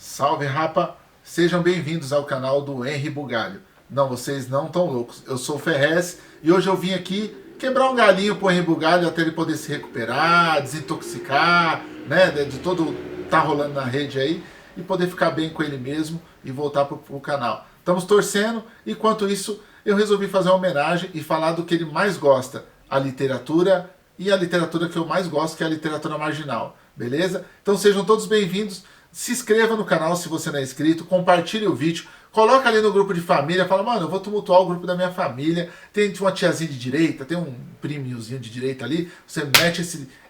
Salve, rapa! Sejam bem-vindos ao canal do Henry Bugalho. Não, vocês não estão loucos. Eu sou o Ferrez e hoje eu vim aqui quebrar um galinho pro Henry Bugalho até ele poder se recuperar, desintoxicar, né, de todo tá rolando na rede aí e poder ficar bem com ele mesmo e voltar pro canal. Estamos torcendo, enquanto isso eu resolvi fazer uma homenagem e falar do que ele mais gosta, a literatura e a literatura que eu mais gosto, que é a literatura marginal, beleza? Então sejam todos bem-vindos. Se inscreva no canal se você não é inscrito, compartilhe o vídeo, coloca ali no grupo de família, fala, mano, eu vou tumultuar o grupo da minha família, tem uma tiazinha de direita, tem um primiozinho de direita ali, você mete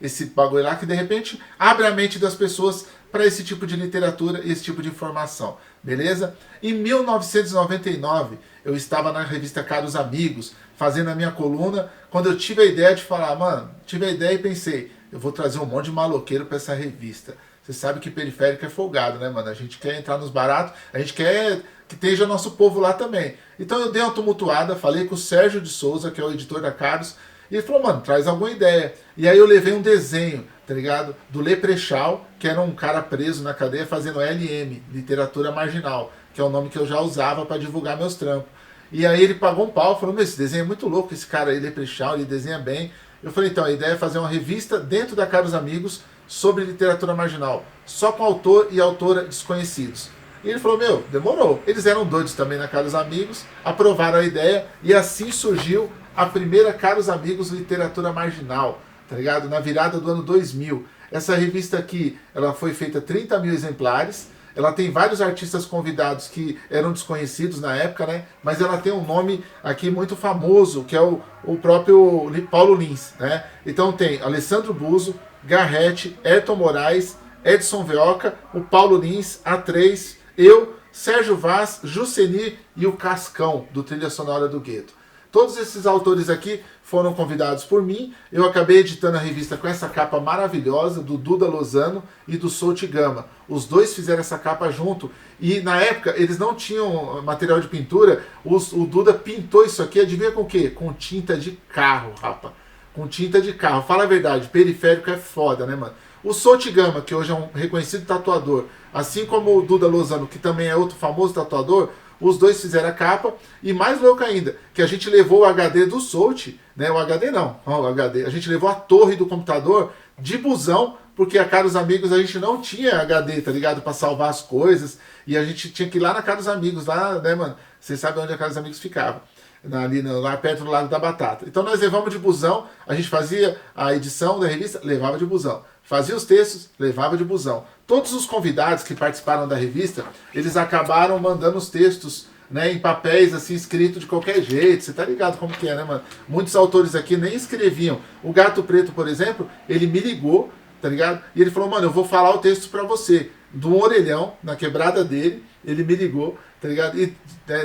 esse bagulho lá que de repente abre a mente das pessoas para esse tipo de literatura e esse tipo de informação, beleza? Em 1999, eu estava na revista Caros Amigos, fazendo a minha coluna, quando eu tive a ideia de falar, mano, tive a ideia e pensei, eu vou trazer um monte de maloqueiro para essa revista. Você sabe que periférico é folgado, né, mano? A gente quer entrar nos baratos, a gente quer que esteja nosso povo lá também. Então eu dei uma tumultuada, falei com o Sérgio de Souza, que é o editor da Caros, e ele falou, mano, traz alguma ideia. E aí eu levei um desenho, tá ligado? Do Leprechal, que era um cara preso na cadeia fazendo LM, Literatura Marginal, que é o nome que eu já usava para divulgar meus trampos. E aí ele pagou um pau, falou, meu, esse desenho é muito louco, esse cara aí, Leprechal, ele desenha bem. Eu falei, então, a ideia é fazer uma revista dentro da Caros Amigos, sobre literatura marginal, só com autor e autora desconhecidos. E ele falou, meu, demorou. Eles eram doidos também na Caros Amigos, aprovaram a ideia e assim surgiu a primeira Caros Amigos Literatura Marginal, tá ligado? Na virada do ano 2000. Essa revista aqui, ela foi feita 30 mil exemplares, ela tem vários artistas convidados que eram desconhecidos na época, né? Mas ela tem um nome aqui muito famoso, que é o próprio Paulo Lins, né? Então tem Alessandro Buzo, Garrett, Ayrton Moraes, Edson Veoca, o Paulo Lins, A3, eu, Sérgio Vaz, Juceni e o Cascão, do Trilha Sonora do Gueto. Todos esses autores aqui foram convidados por mim. Eu acabei editando a revista com essa capa maravilhosa do Duda Lozano e do Souti Gama. Os dois fizeram essa capa junto. E na época eles não tinham material de pintura. O Duda pintou isso aqui, adivinha com o quê? Com tinta de carro, rapa. Com tinta de carro. Fala a verdade, periférico é foda, né, mano? O Souti Gama, que hoje é um reconhecido tatuador, assim como o Duda Lozano, que também é outro famoso tatuador, os dois fizeram a capa, e mais louco ainda, que a gente levou o HD do Souti, né? O HD não, o HD. A gente levou a torre do computador de busão, porque a Caros Amigos a gente não tinha HD, tá ligado? Pra salvar as coisas, e a gente tinha que ir lá na Caros Amigos, lá, né, mano? Vocês sabem onde a Caros Amigos ficava. Ali lá perto do Lago da Batata. Então nós levamos de busão, a gente fazia a edição da revista, levava de busão. Fazia os textos, levava de busão. Todos os convidados que participaram da revista, eles acabaram mandando os textos, né, em papéis assim, escrito de qualquer jeito. Você tá ligado como que é, né, mano? Muitos autores aqui nem escreviam. O Gato Preto, por exemplo, ele me ligou, tá ligado? E ele falou, mano, eu vou falar o texto pra você. Do orelhão, na quebrada dele, ele me ligou, tá ligado? E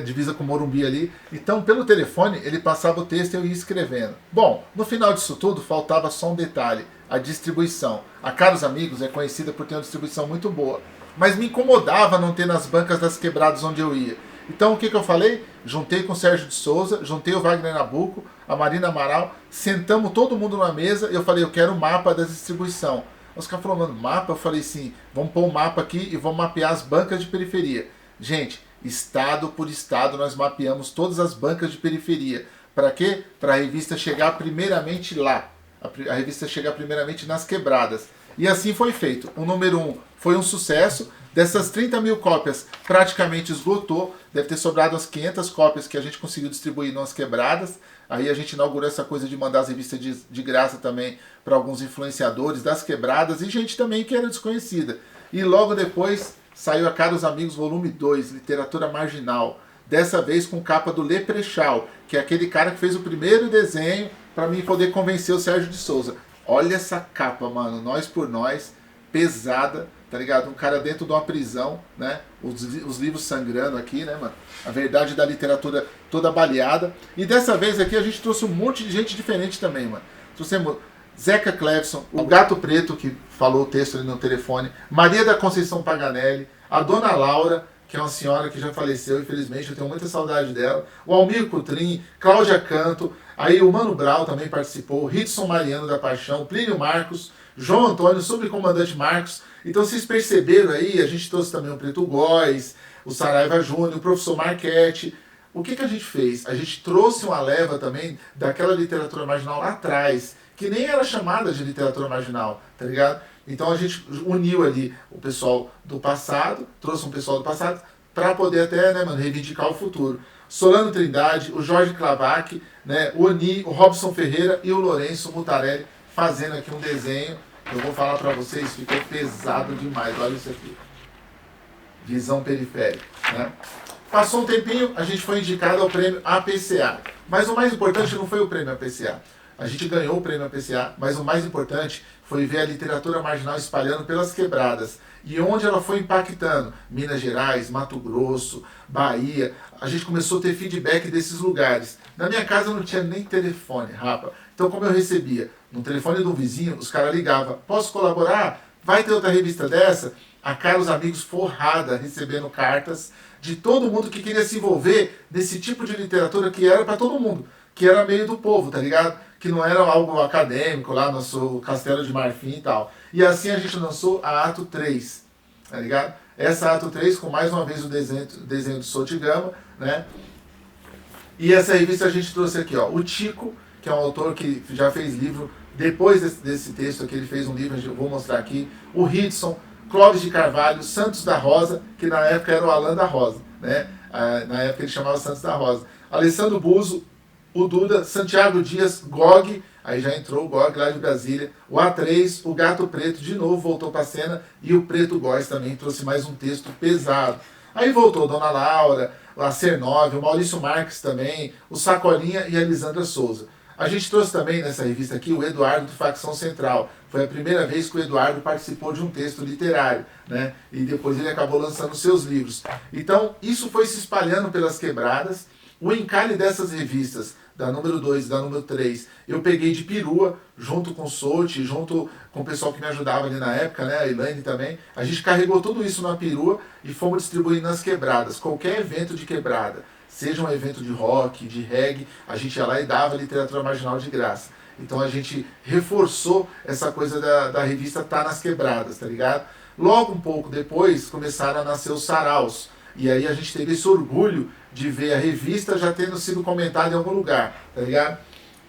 divisa com o Morumbi ali. Então, pelo telefone, ele passava o texto e eu ia escrevendo. Bom, no final disso tudo, faltava só um detalhe, a distribuição. A Caros Amigos é conhecida por ter uma distribuição muito boa, mas me incomodava não ter nas bancas das quebradas onde eu ia. Então, o que eu falei? Juntei com o Sérgio de Souza, juntei o Wagner Nabuco, a Marina Amaral, sentamos todo mundo na mesa e eu falei, eu quero o mapa da distribuição. Os caras falaram, mano, mapa? Eu falei, sim, vamos pôr um mapa aqui e vamos mapear as bancas de periferia. Gente, estado por estado nós mapeamos todas as bancas de periferia. Para quê? Para a revista chegar primeiramente lá. A revista chegar primeiramente nas quebradas. E assim foi feito. O número 1 foi um sucesso. Dessas 30 mil cópias, praticamente esgotou. Deve ter sobrado as 500 cópias que a gente conseguiu distribuir nas quebradas. Aí a gente inaugurou essa coisa de mandar as revistas de graça também para alguns influenciadores das quebradas e gente também que era desconhecida. E logo depois saiu a Caros Amigos Volume 2, Literatura Marginal. Dessa vez com capa do Leprechal, que é aquele cara que fez o primeiro desenho para mim poder convencer o Sérgio de Souza. Olha essa capa, mano, nós por nós, pesada, tá ligado? Um cara dentro de uma prisão, né? Os livros sangrando aqui, né, mano? A verdade da literatura toda baleada. E dessa vez aqui a gente trouxe um monte de gente diferente também, mano. Trouxemos Zeca Clevson, o Gato Preto, que falou o texto ali no telefone, Maria da Conceição Paganelli, a Dona Laura, que é uma senhora que já faleceu, infelizmente, eu tenho muita saudade dela, o Almir Coutrin, Cláudia Canto, aí o Mano Brown também participou, Ritson Mariano da Paixão, Plínio Marcos, João Antônio, subcomandante Marcos. Então vocês perceberam aí, a gente trouxe também o Preto Góes, o Saraiva Júnior, o professor Marchetti. O que a gente fez? A gente trouxe uma leva também daquela literatura marginal lá atrás, que nem era chamada de literatura marginal, tá ligado? Então a gente uniu ali o pessoal do passado, trouxe um pessoal do passado, para poder até, né, mano, reivindicar o futuro. Solano Trindade, o Jorge Clavac, né, o Oni, o Robson Ferreira e o Lourenço Mutarelli fazendo aqui um desenho. Eu vou falar para vocês, ficou pesado demais, olha isso aqui. Visão periférica, né? Passou um tempinho, a gente foi indicado ao prêmio APCA. Mas o mais importante não foi o prêmio APCA. A gente ganhou o prêmio APCA, mas o mais importante foi ver a literatura marginal espalhando pelas quebradas. E onde ela foi impactando, Minas Gerais, Mato Grosso, Bahia, a gente começou a ter feedback desses lugares. Na minha casa não tinha nem telefone, rapa. Então como eu recebia? No telefone do vizinho, os caras ligavam, posso colaborar? Vai ter outra revista dessa? A Caros Amigos forrada, recebendo cartas de todo mundo que queria se envolver nesse tipo de literatura que era para todo mundo, que era meio do povo, tá ligado? Que não era algo acadêmico lá no seu Castelo de Marfim e tal. E assim a gente lançou a Ato 3, tá ligado? Essa Ato 3 com mais uma vez o desenho do Sotigama, né? E essa revista a gente trouxe aqui, ó, o Tico, que é um autor que já fez livro, depois desse texto aqui ele fez um livro, eu vou mostrar aqui, o Hidson, Clóvis de Carvalho, Santos da Rosa, que na época era o Alan da Rosa, né? Na época ele chamava Santos da Rosa. Alessandro Buzo, o Duda, Santiago Dias, Gog, aí já entrou o Gog lá de Brasília, o A3, o Gato Preto, de novo voltou para a cena, e o Preto Góes também trouxe mais um texto pesado. Aí voltou Dona Laura, a Ser9, o Maurício Marques também, o Sacolinha e a Lisandra Souza. A gente trouxe também nessa revista aqui o Eduardo do Facção Central. Foi a primeira vez que o Eduardo participou de um texto literário, né? E depois ele acabou lançando seus livros. Então, isso foi se espalhando pelas quebradas. O encalhe dessas revistas, da número 2 e da número 3, eu peguei de perua, junto com o Souti, junto com o pessoal que me ajudava ali na época, né? A Elaine também. A gente carregou tudo isso na perua e fomos distribuindo nas quebradas. Qualquer evento de quebrada, seja um evento de rock, de reggae, a gente ia lá e dava literatura marginal de graça. Então a gente reforçou essa coisa da revista estar nas quebradas, tá ligado? Logo um pouco depois começaram a nascer os saraus. E aí a gente teve esse orgulho de ver a revista já tendo sido comentada em algum lugar, tá ligado?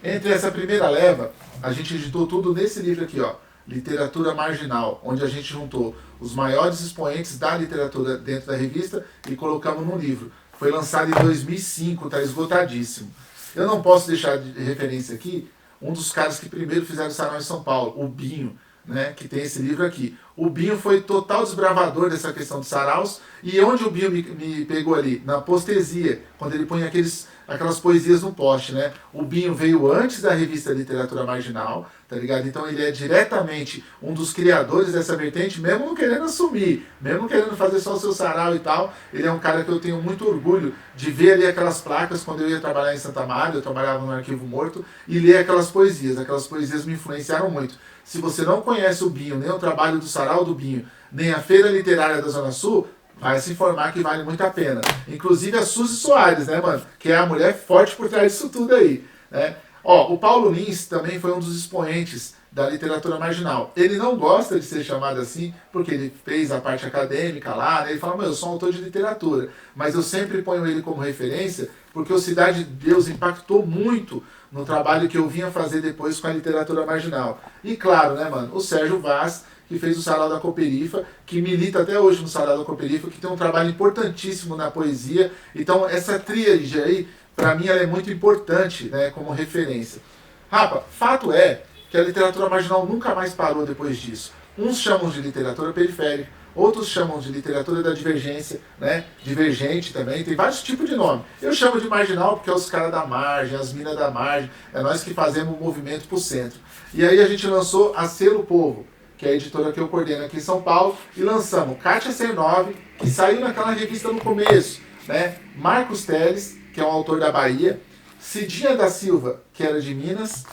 Entre essa primeira leva, a gente editou tudo nesse livro aqui, ó, Literatura Marginal, onde a gente juntou os maiores expoentes da literatura dentro da revista e colocamos no livro. Foi lançado em 2005, está esgotadíssimo. Eu não posso deixar de referência aqui um dos caras que primeiro fizeram o sarau em São Paulo, o Binho, né, que tem esse livro aqui. O Binho foi total desbravador dessa questão de saraus, e onde o Binho me pegou ali? Na postesia, quando ele põe aquelas poesias no poste, né? O Binho veio antes da revista Literatura Marginal, tá ligado? Então ele é diretamente um dos criadores dessa vertente, mesmo não querendo assumir, mesmo querendo fazer só o seu sarau e tal. Ele é um cara que eu tenho muito orgulho de ver ali aquelas placas quando eu ia trabalhar em Santa Maria, eu trabalhava no Arquivo Morto, e ler aquelas poesias me influenciaram muito. Se você não conhece o Binho, nem o trabalho do Sarau do Binho, nem a Feira Literária da Zona Sul, vai se informar que vale muito a pena. Inclusive a Suzy Soares, né, mano? Que é a mulher forte por trás disso tudo aí, né? Ó, o Paulo Lins também foi um dos expoentes da literatura marginal. Ele não gosta de ser chamado assim, porque ele fez a parte acadêmica lá, né? Ele fala, eu sou um autor de literatura. Mas eu sempre ponho ele como referência, porque o Cidade de Deus impactou muito no trabalho que eu vinha fazer depois com a literatura marginal. E claro, né, mano, o Sérgio Vaz, que fez o Sarau da Cooperifa, que milita até hoje no Sarau da Cooperifa, que tem um trabalho importantíssimo na poesia. Então essa tríade aí, pra mim, ela é muito importante, né, como referência. Rapa, fato é que a literatura marginal nunca mais parou depois disso. Uns chamam de literatura periférica, outros chamam de literatura da divergência, né? Divergente também, tem vários tipos de nome. Eu chamo de marginal porque é os caras da margem, as minas da margem, é nós que fazemos o movimento pro centro. E aí a gente lançou a Selo Povo, que é a editora que eu coordeno aqui em São Paulo, e lançamos Kátia Ser9, que saiu naquela revista no começo, né? Marcos Teles, que é um autor da Bahia, Cidinha da Silva, que era de Minas,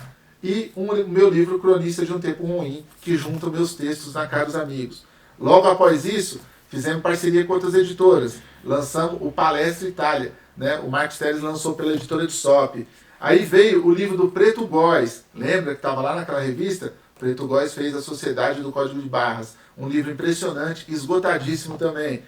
e o meu livro Cronista de um Tempo Ruim, que junta meus textos na Caros Amigos. Logo após isso, fizemos parceria com outras editoras. Lançamos o Palestra Itália, né? O Marcos Teles lançou pela editora de Sop. Aí veio o livro do Preto Góes, lembra que estava lá naquela revista? Preto Góes fez A Sociedade do Código de Barras, um livro impressionante, esgotadíssimo também.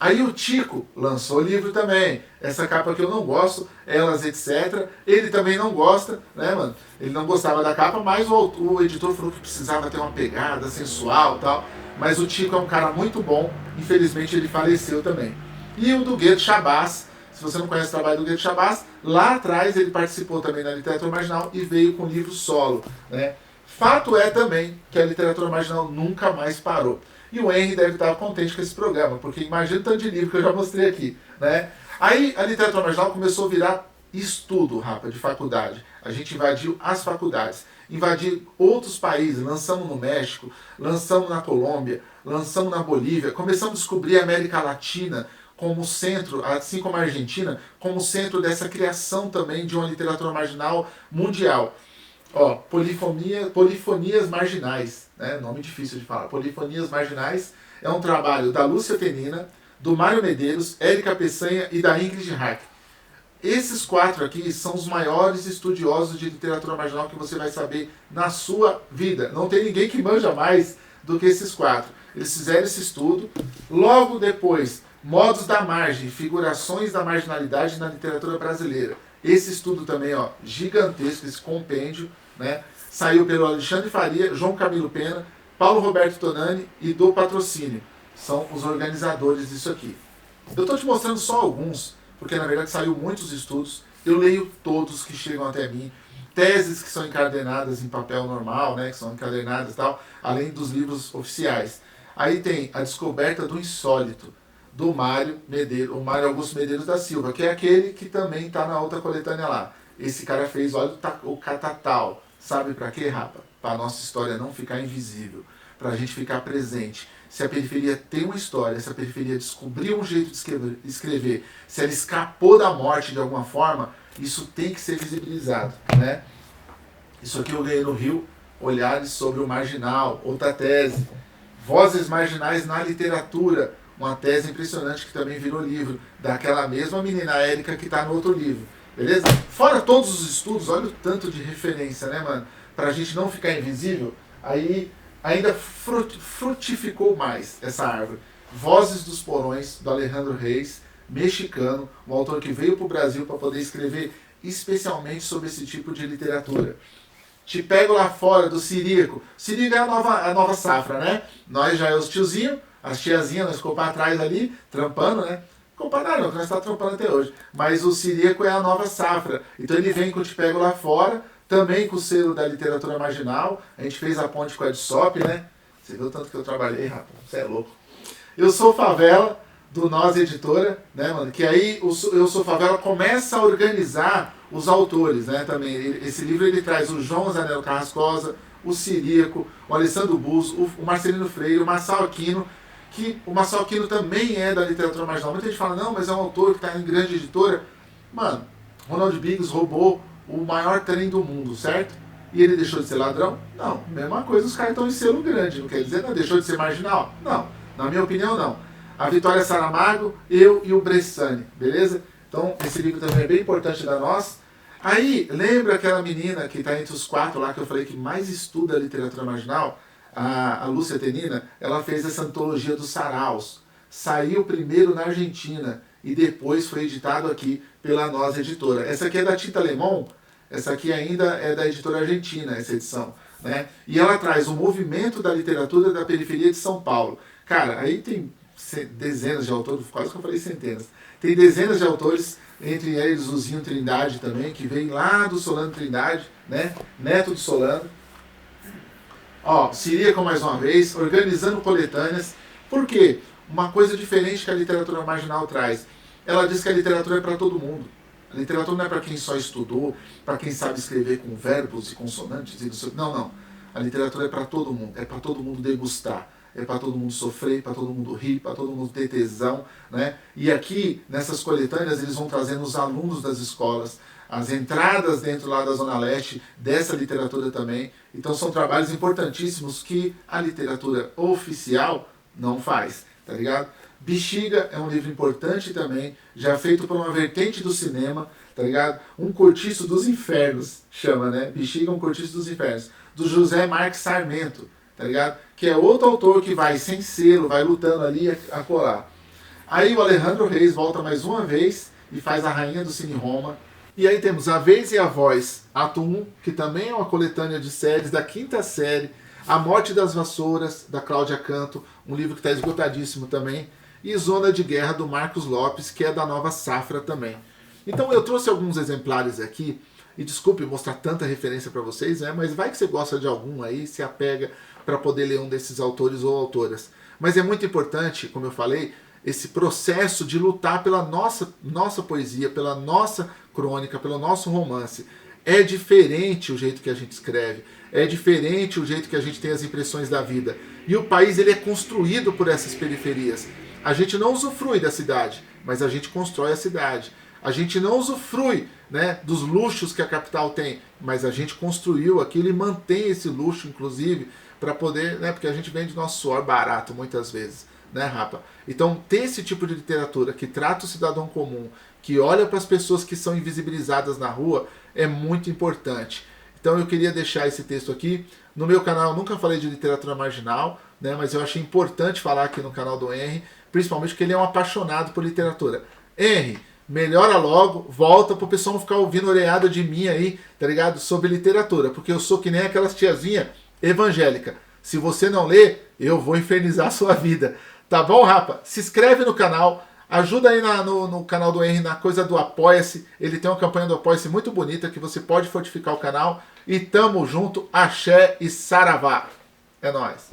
Aí o Tico lançou livro também, essa capa que eu não gosto, Elas, etc. Ele também não gosta, né, mano? Ele não gostava da capa, mas o editor falou que precisava ter uma pegada sensual e tal. Mas o Tico é um cara muito bom, infelizmente ele faleceu também. E o do Gueto Chabás, se você não conhece o trabalho do Gueto Chabás, lá atrás ele participou também da literatura marginal e veio com livro solo, né? Fato é também que a literatura marginal nunca mais parou. E o Henry deve estar contente com esse programa, porque imagina o tanto de livro que eu já mostrei aqui, né? Aí a literatura marginal começou a virar estudo, rapa, de faculdade. A gente invadiu as faculdades, invadiu outros países, lançamos no México, lançamos na Colômbia, lançamos na Bolívia, começamos a descobrir a América Latina como centro, assim como a Argentina, como centro dessa criação também de uma literatura marginal mundial. Ó, Polifonias Marginais, né? Nome difícil de falar. Polifonias Marginais é um trabalho da Lúcia Tenina, do Mário Medeiros, Érica Peçanha e da Ingrid Hack. Esses 4 aqui são os maiores estudiosos de literatura marginal que você vai saber na sua vida. Não tem ninguém que manja mais do que esses 4. Eles fizeram esse estudo. Logo depois, Modos da Margem, Figurações da Marginalidade na Literatura Brasileira. Esse estudo também, ó, gigantesco, esse compêndio, né? Saiu pelo Alexandre Faria, João Camilo Pena, Paulo Roberto Tonani e do Patrocínio. São os organizadores disso aqui. Eu estou te mostrando só alguns, porque na verdade saiu muitos estudos. Eu leio todos que chegam até mim. Teses que são encadernadas em papel normal, né? Que são encadernadas e tal, além dos livros oficiais. Aí tem A Descoberta do Insólito, do Mário Medeiros, o Mário Augusto Medeiros da Silva, que é aquele que também está na outra coletânea lá. Esse cara fez, olha o catatal. Sabe para quê, rapa? Para a nossa história não ficar invisível, para a gente ficar presente. Se a periferia tem uma história, se a periferia descobriu um jeito de escrever, se ela escapou da morte de alguma forma, isso tem que ser visibilizado, né? Isso aqui eu ganhei no Rio, Olhares sobre o Marginal, outra tese. Vozes Marginais na Literatura, uma tese impressionante que também virou livro, daquela mesma menina Érica que está no outro livro. Beleza? Fora todos os estudos, olha o tanto de referência, né, mano? Pra gente não ficar invisível, aí ainda frutificou mais essa árvore. Vozes dos Porões, do Alejandro Reis, mexicano, um autor que veio pro Brasil para poder escrever especialmente sobre esse tipo de literatura. Te Pego Lá Fora, do Ciríaco. Ciríaco é a nova safra, né? Nós já é os tiozinhos, as tiazinhas, nós ficamos para trás ali, trampando, né? Comparar não, que nós estamos trampando até hoje. Mas o Ciríaco é a nova safra. Então ele vem com o Te Pego Lá Fora, também com o selo da literatura marginal. A gente fez a ponte com a Edsop, né? Você viu o tanto que eu trabalhei, rapaz? Você é louco. Eu Sou Favela, do Nós Editora, né, mano? Que aí Eu Sou Favela começa a organizar os autores, né? Também. Esse livro ele traz o João Zanello Carrascosa, o Ciríaco, o Alessandro Buzo, o Marcelino Freire, o Marçal Aquino, que o Marçal Aquino também é da literatura marginal. Muita gente fala, não, mas é um autor que está em grande editora. Mano, Ronald Biggs roubou o maior trem do mundo, certo? E ele deixou de ser ladrão? Não. Mesma coisa, os caras estão em selo grande. Não quer dizer, não, deixou de ser marginal? Não. Na minha opinião, não. A Vitória Saramago, eu e o Bressani, beleza? Então, esse livro também é bem importante da nós. Aí, lembra aquela menina que está entre os 4 lá, que eu falei que mais estuda a literatura marginal? A Lúcia Tenina, ela fez essa antologia dos saraus. Saiu primeiro na Argentina e depois foi editado aqui pela Nós Editora. Essa aqui é da Tinta Lemon, essa aqui ainda é da editora argentina, essa edição, né? E ela traz o movimento da literatura da periferia de São Paulo. Cara, aí tem dezenas de autores, quase que eu falei centenas. Tem dezenas de autores, entre eles o Zinho Trindade também, que vem lá do Solano Trindade, né? Neto do Solano. Ó, Ciríaco mais uma vez, organizando coletâneas. Por quê? Uma coisa diferente que a literatura marginal traz. Ela diz que a literatura é para todo mundo. A literatura não é para quem só estudou, para quem sabe escrever com verbos e consonantes. Não, não. A literatura é para todo mundo. É para todo mundo degustar. É para todo mundo sofrer, para todo mundo rir, para todo mundo ter tesão, né? E aqui, nessas coletâneas, eles vão trazendo os alunos das escolas, as entradas dentro lá da Zona Leste dessa literatura também. Então são trabalhos importantíssimos que a literatura oficial não faz, tá ligado? Bexiga é um livro importante também, já feito por uma vertente do cinema, tá ligado? Um Cortiço dos Infernos, chama, né? Bexiga é um Cortiço dos Infernos, do José Marques Sarmento, tá ligado? Que é outro autor que vai sem selo, vai lutando ali a colar. Aí o Alejandro Reis volta mais uma vez e faz a Rainha do Cine Roma. E aí temos A Vez e a Voz, ato 1, que também é uma coletânea de séries da quinta série. A Morte das Vassouras, da Cláudia Canto, um livro que está esgotadíssimo também. E Zona de Guerra, do Marcos Lopes, que é da Nova Safra também. Então eu trouxe alguns exemplares aqui, e desculpe mostrar tanta referência para vocês, né? Mas vai que você gosta de algum aí, se apega para poder ler um desses autores ou autoras. Mas é muito importante, como eu falei, esse processo de lutar pela nossa poesia, pela nossa crônica, pelo nosso romance. É diferente o jeito que a gente escreve, é diferente o jeito que a gente tem as impressões da vida. E o país ele é construído por essas periferias. A gente não usufrui da cidade, mas a gente constrói a cidade. A gente não usufrui, né, dos luxos que a capital tem, mas a gente construiu aquilo e mantém esse luxo, inclusive, para poder, né, porque a gente vende nosso suor barato muitas vezes, né, rapa? Então, ter esse tipo de literatura que trata o cidadão comum, que olha para as pessoas que são invisibilizadas na rua, é muito importante. Então eu queria deixar esse texto aqui. No meu canal eu nunca falei de literatura marginal, né, mas eu achei importante falar aqui no canal do Henry, principalmente porque ele é um apaixonado por literatura. Henry, melhora logo, volta pro pessoal não ficar ouvindo oreada de mim aí, tá ligado? Sobre literatura, porque eu sou que nem aquelas tiazinha evangélica. Se você não lê, eu vou infernizar a sua vida. Tá bom, rapa? Se inscreve no canal, ajuda aí no canal do Henry na coisa do Apoia-se. Ele tem uma campanha do Apoia-se muito bonita que você pode fortificar o canal. E tamo junto, axé e saravá. É nóis.